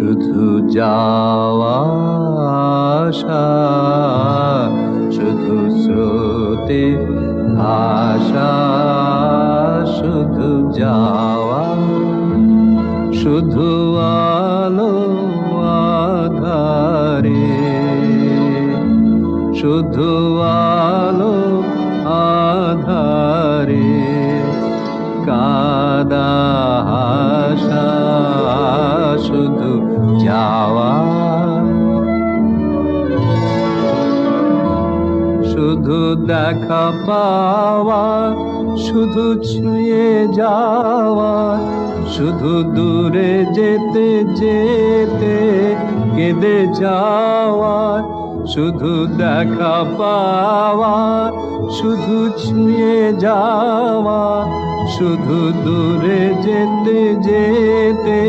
শুধু যাওয়া আসা, শুধু স্রোতে ভাসা, শুধু যাওয়া, শুধু আলো আঁধারে, শুধু আলো আঁধারে, কাঁদা হাসা, শুধু যাওয়া, শুধু দেখা পাওয়া, শুধু ছুঁয়ে যাওয়া, শুধু দূরে যেতে যেতে কেঁদে যাওয়া, শুধু দেখা পাওয়া, শুধু ছুঁয়ে যাওয়া, শুধু দূরে যেতে যেতে